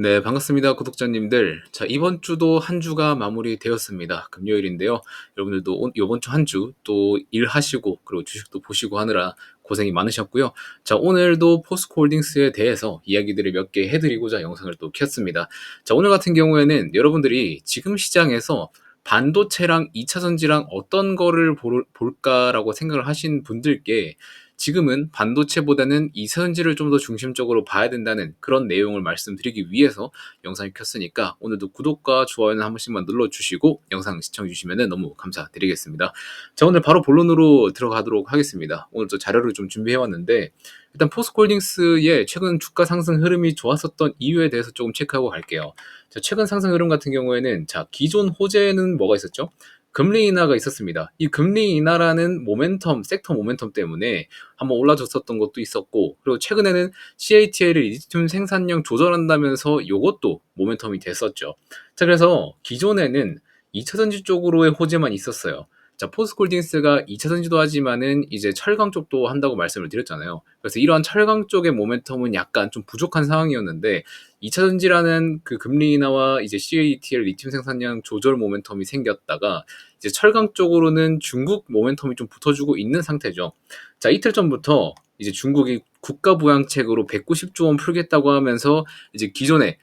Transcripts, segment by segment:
네, 반갑습니다. 구독자님들. 자, 이번 주도 한 주가 마무리되었습니다. 금요일인데요. 여러분들도 이번 주 한 주 또 일하시고, 그리고 주식도 보시고 하느라 고생이 많으셨고요. 자, 오늘도 포스코홀딩스에 대해서 이야기들을 몇 개 해드리고자 영상을 또 켰습니다. 자, 오늘 같은 경우에는 여러분들이 지금 시장에서 반도체랑 2차 전지랑 어떤 거를 볼까라고 생각을 하신 분들께 지금은 반도체보다는 이차전지를 좀 더 중심적으로 봐야 된다는 그런 내용을 말씀드리기 위해서 영상을 켰으니까 오늘도 구독과 좋아요는 한 번씩만 눌러주시고 영상 시청해주시면 너무 감사드리겠습니다. 자, 오늘 바로 본론으로 들어가도록 하겠습니다. 오늘 또 자료를 좀 준비해왔는데 일단 포스코홀딩스의 최근 주가 상승 흐름이 좋았었던 이유에 대해서 조금 체크하고 갈게요. 자, 최근 상승 흐름 같은 경우에는 자, 기존 호재는 뭐가 있었죠? 금리 인하가 있었습니다. 이 금리 인하라는 모멘텀, 섹터 모멘텀 때문에 한번 올라줬었던 것도 있었고, 그리고 최근에는 CATL을 리튬 생산량 조절한다면서 이것도 모멘텀이 됐었죠. 자, 그래서 기존에는 2차전지 쪽으로의 호재만 있었어요. 자, 포스코홀딩스가 2차전지도 하지만은 이제 철강 쪽도 한다고 말씀을 드렸잖아요. 그래서 이러한 철강 쪽의 모멘텀은 약간 좀 부족한 상황이었는데 2차전지라는 그 금리 인하와 이제 CATL 리튬 생산량 조절 모멘텀이 생겼다가 이제 철강 쪽으로는 중국 모멘텀이 좀 붙어주고 있는 상태죠. 자, 이틀 전부터 이제 중국이 국가 부양책으로 190조 원 풀겠다고 하면서 이제 기존에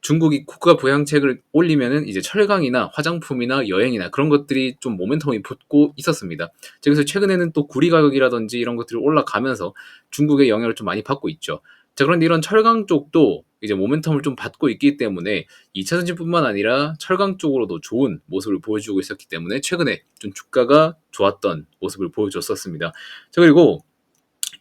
중국이 국가 부양책을 올리면은 이제 철강이나 화장품이나 여행이나 그런 것들이 좀 모멘텀이 붙고 있었습니다. 그래서 최근에는 또 구리 가격이라든지 이런 것들이 올라가면서 중국의 영향을 좀 많이 받고 있죠. 자, 그런데 이런 철강 쪽도 이제 모멘텀을 좀 받고 있기 때문에 2차 전지뿐만 아니라 철강 쪽으로도 좋은 모습을 보여주고 있었기 때문에 최근에 좀 주가가 좋았던 모습을 보여줬었습니다. 자, 그리고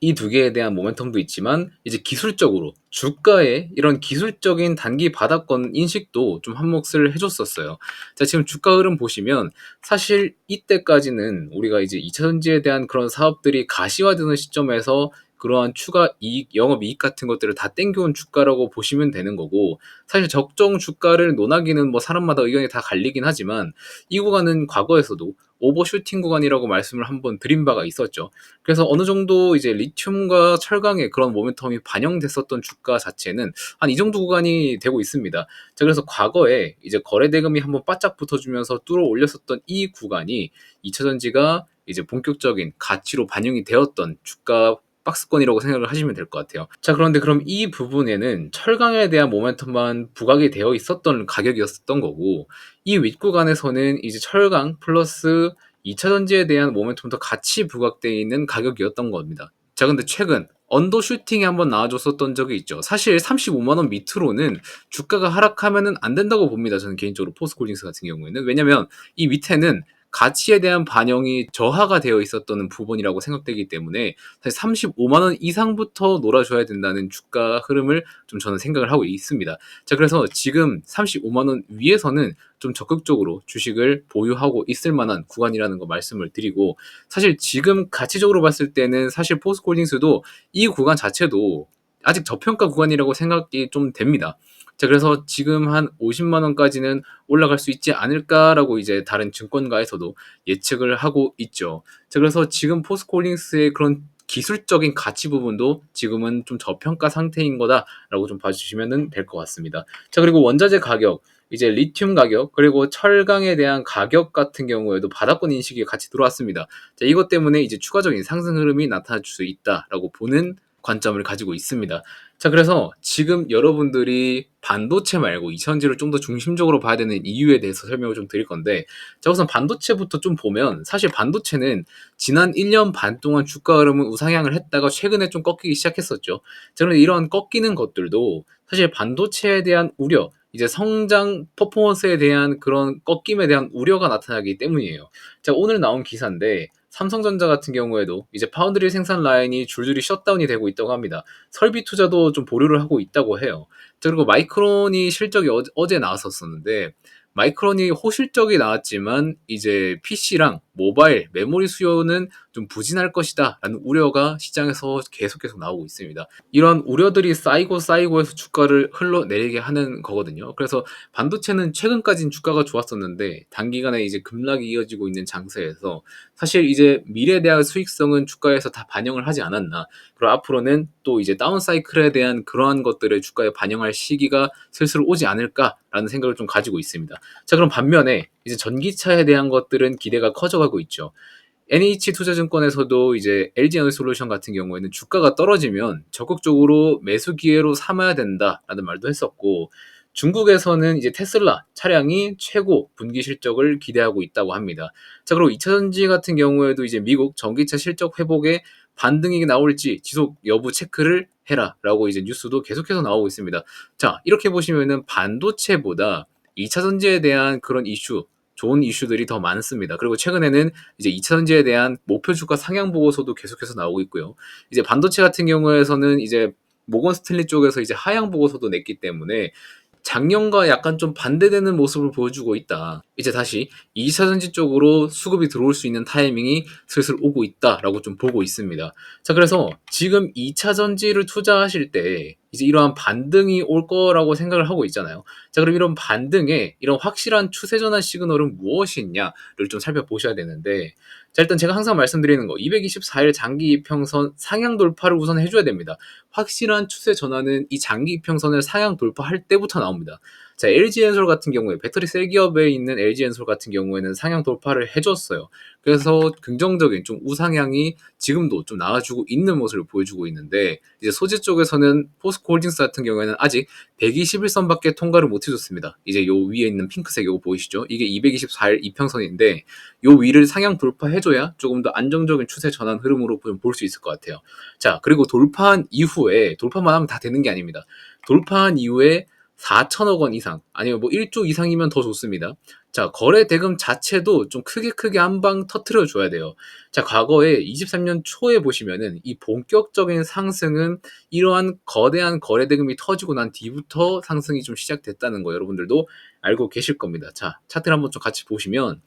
이 두 개에 대한 모멘텀도 있지만 이제 기술적으로 주가의 이런 기술적인 단기 바닥권 인식도 좀 한몫을 해줬었어요. 자, 지금 주가 흐름 보시면 사실 이때까지는 우리가 이제 2차 전지에 대한 그런 사업들이 가시화되는 시점에서 그러한 추가 이익, 영업이익 같은 것들을 다 땡겨온 주가라고 보시면 되는 거고, 사실 적정 주가를 논하기는 뭐 사람마다 의견이 다 갈리긴 하지만 이 구간은 과거에서도 오버슈팅 구간이라고 말씀을 한번 드린 바가 있었죠. 그래서 어느 정도 이제 리튬과 철강의 그런 모멘텀이 반영됐었던 주가 자체는 한 이 정도 구간이 되고 있습니다. 자, 그래서 과거에 이제 거래 대금이 한번 바짝 붙어주면서 뚫어 올렸었던 이 구간이 2차 전지가 이제 본격적인 가치로 반영이 되었던 주가 박스권이라고 생각을 하시면 될 것 같아요. 자, 그런데 그럼 이 부분에는 철강에 대한 모멘텀만 부각이 되어 있었던 가격이었던 거고, 이 윗구간에서는 이제 철강 플러스 2차 전지에 대한 모멘텀도 같이 부각되어 있는 가격이었던 겁니다. 자, 근데 최근 언더 슈팅이 한번 나와줬었던 적이 있죠. 사실 35만원 밑으로는 주가가 하락하면은 안 된다고 봅니다. 저는 개인적으로 포스코홀딩스 같은 경우에는. 왜냐면 이 밑에는 가치에 대한 반영이 저하가 되어 있었던 부분이라고 생각되기 때문에 사실 35만원 이상부터 놀아줘야 된다는 주가 흐름을 좀 저는 생각을 하고 있습니다. 자, 그래서 지금 35만원 위에서는 좀 적극적으로 주식을 보유하고 있을 만한 구간이라는 거 말씀을 드리고, 사실 지금 가치적으로 봤을 때는 사실 포스코홀딩스도 이 구간 자체도 아직 저평가 구간이라고 생각이 좀 됩니다. 자, 그래서 지금 한 50만 원까지는 올라갈 수 있지 않을까라고 이제 다른 증권가에서도 예측을 하고 있죠. 자, 그래서 지금 포스코홀딩스의 그런 기술적인 가치 부분도 지금은 좀 저평가 상태인 거다라고 좀 봐주시면 될 것 같습니다. 자, 그리고 원자재 가격, 이제 리튬 가격, 그리고 철강에 대한 가격 같은 경우에도 바닥권 인식이 같이 들어왔습니다. 자, 이것 때문에 이제 추가적인 상승 흐름이 나타날 수 있다라고 보는 관점을 가지고 있습니다. 자, 그래서 지금 여러분들이 반도체 말고 이차전지를 좀 더 중심적으로 봐야 되는 이유에 대해서 설명을 좀 드릴 건데, 자, 우선 반도체부터 좀 보면 사실 반도체는 지난 1년 반 동안 주가 흐름은 우상향을 했다가 최근에 좀 꺾이기 시작했었죠. 자, 그런데 이런 꺾이는 것들도 사실 반도체에 대한 우려, 이제 성장 퍼포먼스에 대한 그런 꺾임에 대한 우려가 나타나기 때문이에요. 자, 오늘 나온 기사인데 삼성전자 같은 경우에도 이제 파운드리 생산 라인이 줄줄이 셧다운이 되고 있다고 합니다. 설비 투자도 좀 보류를 하고 있다고 해요. 자, 그리고 마이크론이 실적이 어제 나왔었는데 마이크론이 호실적이 나왔지만 이제 PC랑 모바일 메모리 수요는 좀 부진할 것이다라는 우려가 시장에서 계속 나오고 있습니다. 이런 우려들이 쌓이고 해서 주가를 흘러내리게 하는 거거든요. 그래서 반도체는 최근까지는 주가가 좋았었는데 단기간에 이제 급락이 이어지고 있는 장세에서 사실 이제 미래에 대한 수익성은 주가에서 다 반영을 하지 않았나. 그리고 앞으로는 또 이제 다운 사이클에 대한 그러한 것들을 주가에 반영할 시기가 슬슬 오지 않을까라는 생각을 좀 가지고 있습니다. 자, 그럼 반면에 이제 전기차에 대한 것들은 기대가 커져가고 있죠. NH투자증권에서도 이제 LG에너지솔루션 같은 경우에는 주가가 떨어지면 적극적으로 매수 기회로 삼아야 된다라는 말도 했었고, 중국에서는 이제 테슬라 차량이 최고 분기 실적을 기대하고 있다고 합니다. 자, 그리고 2차전지 같은 경우에도 이제 미국 전기차 실적 회복에 반등이 나올지 지속 여부 체크를 해라라고 이제 뉴스도 계속해서 나오고 있습니다. 자, 이렇게 보시면은 반도체보다 2차전지에 대한 그런 이슈, 좋은 이슈들이 더 많습니다. 그리고 최근에는 이제 2차전지에 대한 목표 주가 상향 보고서도 계속해서 나오고 있고요. 이제 반도체 같은 경우에서는 이제 모건 스탠리 쪽에서 이제 하향 보고서도 냈기 때문에 작년과 약간 좀 반대되는 모습을 보여주고 있다. 이제 다시 2차전지 쪽으로 수급이 들어올 수 있는 타이밍이 슬슬 오고 있다라고 좀 보고 있습니다. 자, 그래서 지금 2차전지를 투자하실 때 이제 이러한 반등이 올 거라고 생각을 하고 있잖아요. 자, 그럼 이런 반등에 이런 확실한 추세 전환 시그널은 무엇이 있냐를 좀 살펴보셔야 되는데, 자, 일단 제가 항상 말씀드리는 거 224일 장기 이평선 상향 돌파를 우선 해줘야 됩니다. 확실한 추세 전환은 이 장기 이평선을 상향 돌파할 때부터 나옵니다. 자, LG엔솔 같은 경우에 배터리 셀 기업에 있는 LG엔솔 같은 경우에는 상향 돌파를 해줬어요. 그래서 긍정적인 좀 우상향이 지금도 좀 나와주고 있는 모습을 보여주고 있는데, 이제 소재 쪽에서는 포스코홀딩스 같은 경우에는 아직 121선밖에 통과를 못 해줬습니다. 이제 요 위에 있는 핑크색 이거 보이시죠? 이게 224일 이평선인데 요 위를 상향 돌파해줘야 조금 더 안정적인 추세 전환 흐름으로 볼 수 있을 것 같아요. 자, 그리고 돌파한 이후에, 돌파만 하면 다 되는 게 아닙니다. 돌파한 이후에 4천억 원 이상, 아니면 뭐 1조 이상이면 더 좋습니다. 자, 거래 대금 자체도 좀 크게 한 방 터트려 줘야 돼요. 자, 과거에 23년 초에 보시면은 이 본격적인 상승은 이러한 거대한 거래 대금이 터지고 난 뒤부터 상승이 좀 시작됐다는 거 여러분들도 알고 계실 겁니다. 자, 차트를 한번 좀 같이 보시면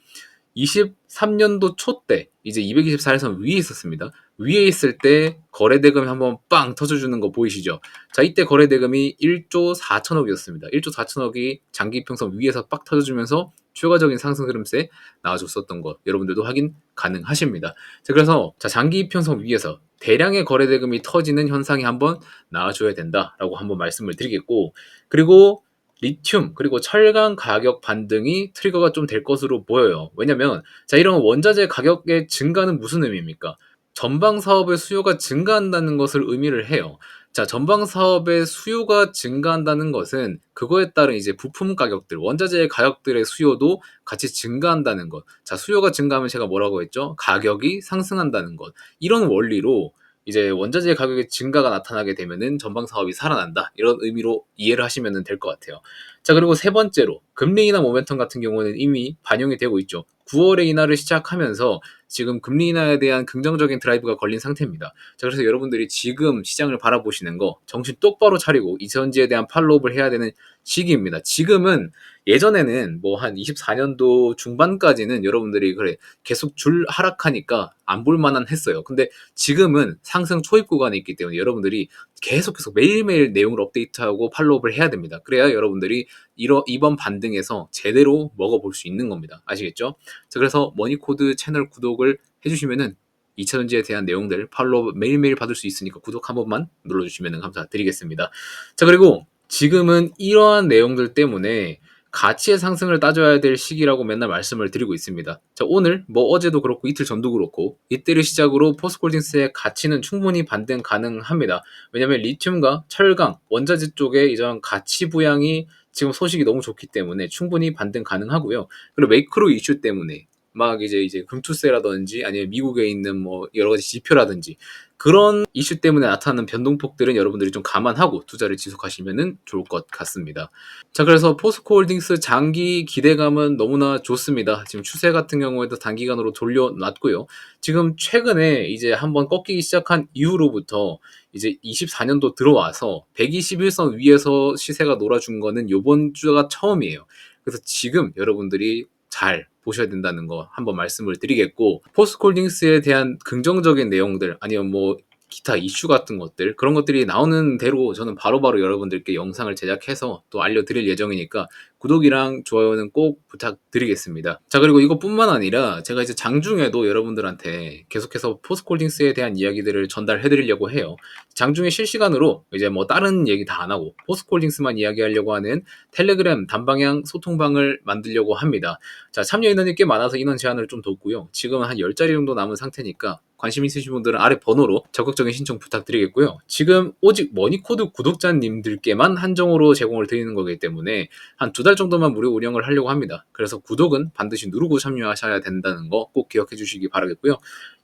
23년도 초 때 이제 224일선 위에 있었습니다. 위에 있을 때 거래대금이 한번 빵 터져주는 거 보이시죠? 자, 이때 거래대금이 1조 4천억이었습니다. 1조 4천억이 장기평선 위에서 빡 터져주면서 추가적인 상승 흐름세 나와줬었던 거 여러분들도 확인 가능하십니다. 자, 그래서 자, 장기평선 위에서 대량의 거래대금이 터지는 현상이 한번 나와줘야 된다라고 한번 말씀을 드리겠고, 그리고 리튬 그리고 철강 가격 반등이 트리거가 좀 될 것으로 보여요. 왜냐면 자, 이런 원자재 가격의 증가는 무슨 의미입니까? 전방 사업의 수요가 증가한다는 것을 의미를 해요. 자, 전방 사업의 수요가 증가한다는 것은 그거에 따른 이제 부품 가격들, 원자재 가격들의 수요도 같이 증가한다는 것. 자, 수요가 증가하면 제가 뭐라고 했죠? 가격이 상승한다는 것. 이런 원리로 이제 원자재 가격의 증가가 나타나게 되면은 전방 사업이 살아난다. 이런 의미로 이해를 하시면 될 것 같아요. 자, 그리고 세 번째로 금리 인하 모멘텀 같은 경우는 이미 반영이 되고 있죠. 9월에 인하를 시작하면서 지금 금리 인하에 대한 긍정적인 드라이브가 걸린 상태입니다. 자, 그래서 여러분들이 지금 시장을 바라보시는 거 정신 똑바로 차리고 이전지에 대한 팔로우업을 해야 되는 시기입니다. 지금은 예전에는 뭐 한 24년도 중반까지는 여러분들이 그래 계속 줄 하락하니까 안 볼만한 했어요. 근데 지금은 상승 초입 구간에 있기 때문에 여러분들이 계속 매일매일 내용을 업데이트하고 팔로우업을 해야 됩니다. 그래야 여러분들이 이번 반등에서 제대로 먹어볼 수 있는 겁니다. 아시겠죠? 자, 그래서 머니코드 채널 구독을 해주시면은 2차전지에 대한 내용들 팔로우 매일매일 받을 수 있으니까 구독 한 번만 눌러주시면 감사드리겠습니다. 자, 그리고 지금은 이러한 내용들 때문에 가치의 상승을 따져야 될 시기라고 맨날 말씀을 드리고 있습니다. 자, 오늘 뭐 어제도 그렇고 이틀 전도 그렇고 이때를 시작으로 포스코홀딩스의 가치는 충분히 반등 가능합니다. 왜냐하면 리튬과 철강, 원자재 쪽에 이런 가치 부양이 지금 소식이 너무 좋기 때문에 충분히 반등 가능하고요. 그리고 매크로 이슈 때문에 막 이제 금투세라든지 아니면 미국에 있는 뭐 여러 가지 지표라든지 그런 이슈 때문에 나타나는 변동폭들은 여러분들이 좀 감안하고 투자를 지속하시면 좋을 것 같습니다. 자, 그래서 포스코홀딩스 장기 기대감은 너무나 좋습니다. 지금 추세 같은 경우에도 단기간으로 돌려놨고요. 지금 최근에 이제 한번 꺾이기 시작한 이후로부터 이제 24년도 들어와서 121선 위에서 시세가 놀아준 거는 요번 주가 처음이에요. 그래서 지금 여러분들이 잘 보셔야 된다는 거 한번 말씀을 드리겠고, 포스코홀딩스에 대한 긍정적인 내용들 아니면 뭐 기타 이슈 같은 것들, 그런 것들이 나오는 대로 저는 바로바로 여러분들께 영상을 제작해서 또 알려드릴 예정이니까 구독이랑 좋아요는 꼭 부탁드리겠습니다. 자, 그리고 이것뿐만 아니라 제가 이제 장중에도 여러분들한테 계속해서 포스코홀딩스에 대한 이야기들을 전달해 드리려고 해요. 장중에 실시간으로 이제 뭐 다른 얘기 다 안 하고 포스코홀딩스만 이야기하려고 하는 텔레그램 단방향 소통방을 만들려고 합니다. 자, 참여 인원이 꽤 많아서 인원 제한을 좀 뒀고요. 지금은 한 10자리 정도 남은 상태니까 관심 있으신 분들은 아래 번호로 적극적인 신청 부탁드리겠고요. 지금 오직 머니코드 구독자님들께만 한정으로 제공을 드리는 거기 때문에 한 2달 정도만 무료 운영을 하려고 합니다. 그래서 구독은 반드시 누르고 참여하셔야 된다는 거 꼭 기억해 주시기 바라겠고요.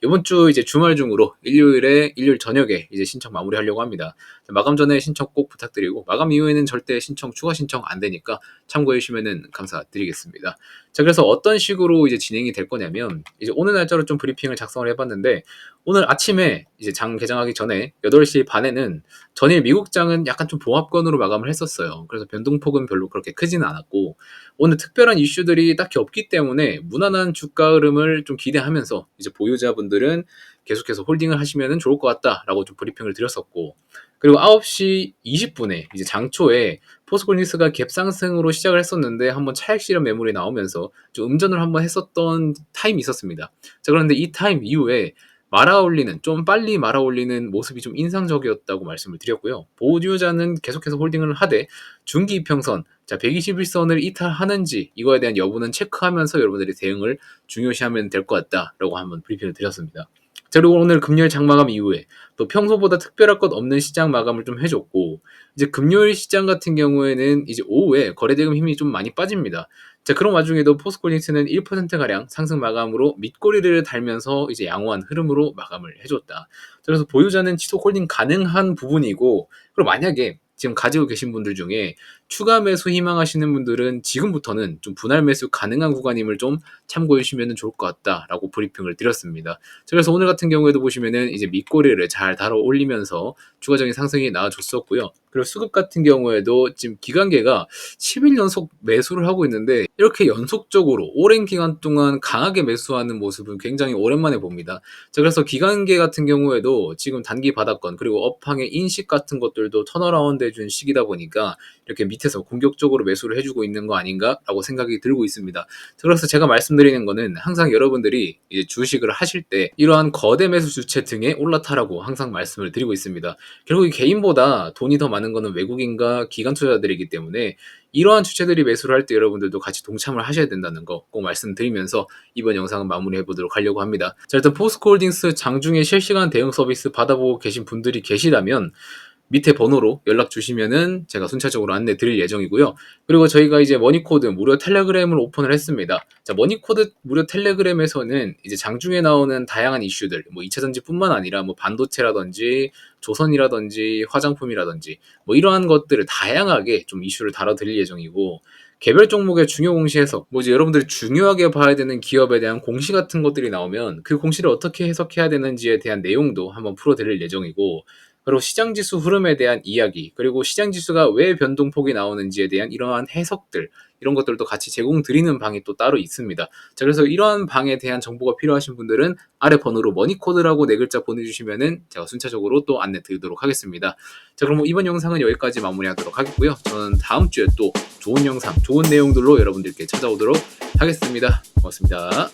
이번 주 이제 주말 중으로 일요일 저녁에 이제 신청 마무리하려고 합니다. 마감 전에 신청 꼭 부탁드리고, 마감 이후에는 절대 추가 신청 안 되니까 참고해 주시면 감사드리겠습니다. 자, 그래서 어떤 식으로 이제 진행이 될 거냐면, 이제 오늘 날짜로 좀 브리핑을 작성을 해봤는데, 오늘 아침에 이제 장 개장하기 전에 8시 반에는 전일 미국장은 약간 좀 봉합권으로 마감을 했었어요. 그래서 변동폭은 별로 그렇게 크지는 않았고, 오늘 특별한 이슈들이 딱히 없기 때문에 무난한 주가 흐름을 좀 기대하면서 이제 보유자분들은 계속해서 홀딩을 하시면 좋을 것 같다라고 좀 브리핑을 드렸었고, 그리고 9시 20분에 이제 장초에 포스코홀딩스가 갭 상승으로 시작을 했었는데 한번 차익 실현 매물이 나오면서 좀 음전을 한번 했었던 타임이 있었습니다. 자, 그런데 이 타임 이후에 좀 빨리 말아올리는 모습이 좀 인상적이었다고 말씀을 드렸고요. 보유자는 계속해서 홀딩을 하되 중기 이평선, 자 121선을 이탈하는지 이거에 대한 여부는 체크하면서 여러분들이 대응을 중요시하면 될 것 같다라고 한번 브리핑을 드렸습니다. 자, 그리고 오늘 금요일 장마감 이후에 또 평소보다 특별할 것 없는 시장 마감을 좀 해줬고, 이제 금요일 시장 같은 경우에는 이제 오후에 거래대금 힘이 좀 많이 빠집니다. 자, 그런 와중에도 포스코홀딩스는 1%가량 상승 마감으로 밑꼬리를 달면서 이제 양호한 흐름으로 마감을 해줬다. 그래서 보유자는 지속 홀딩 가능한 부분이고, 그리고 만약에 지금 가지고 계신 분들 중에 추가 매수 희망하시는 분들은 지금부터는 좀 분할 매수 가능한 구간임을 좀 참고해 주시면 좋을 것 같다라고 브리핑을 드렸습니다. 그래서 오늘 같은 경우에도 보시면은 이제 밑꼬리를 잘 달아 올리면서 추가적인 상승이 나와줬었고요. 그리고 수급 같은 경우에도 지금 기관계가 10일 연속 매수를 하고 있는데, 이렇게 연속적으로 오랜 기간 동안 강하게 매수하는 모습은 굉장히 오랜만에 봅니다. 자, 그래서 기관계 같은 경우에도 지금 단기 바닥권 그리고 업황의 인식 같은 것들도 턴어라운드 해준 시기다 보니까 이렇게 밑에서 공격적으로 매수를 해주고 있는 거 아닌가라고 생각이 들고 있습니다. 그래서 제가 말씀드리는 거는 항상 여러분들이 이제 주식을 하실 때 이러한 거대 매수 주체 등에 올라타라고 항상 말씀을 드리고 있습니다. 결국 이 개인보다 돈이 더 많은 거는 외국인과 기관 투자자들이기 때문에 이러한 주체들이 매수를 할 때 여러분들도 같이 동참을 하셔야 된다는 거 꼭 말씀드리면서 이번 영상은 마무리해 보도록 하려고 합니다. 자, 일단 포스코홀딩스 장중에 실시간 대응 서비스 받아보고 계신 분들이 계시다면 밑에 번호로 연락 주시면은 제가 순차적으로 안내 드릴 예정이고요. 그리고 저희가 이제 머니코드 무료 텔레그램을 오픈을 했습니다. 자, 머니코드 무료 텔레그램에서는 이제 장중에 나오는 다양한 이슈들, 뭐 2차 전지뿐만 아니라 뭐 반도체라든지 조선이라든지 화장품이라든지 뭐 이러한 것들을 다양하게 좀 이슈를 다뤄드릴 예정이고, 개별 종목의 중요 공시 해석, 뭐 이제 여러분들이 중요하게 봐야 되는 기업에 대한 공시 같은 것들이 나오면 그 공시를 어떻게 해석해야 되는지에 대한 내용도 한번 풀어드릴 예정이고, 그리고 시장지수 흐름에 대한 이야기, 그리고 시장지수가 왜 변동폭이 나오는지에 대한 이러한 해석들, 이런 것들도 같이 제공드리는 방이 또 따로 있습니다. 자, 그래서 이러한 방에 대한 정보가 필요하신 분들은 아래 번호로 머니코드라고 4글자 보내주시면은 제가 순차적으로 또 안내 드리도록 하겠습니다. 자, 그럼 이번 영상은 여기까지 마무리하도록 하겠고요. 저는 다음 주에 또 좋은 영상, 좋은 내용들로 여러분들께 찾아오도록 하겠습니다. 고맙습니다.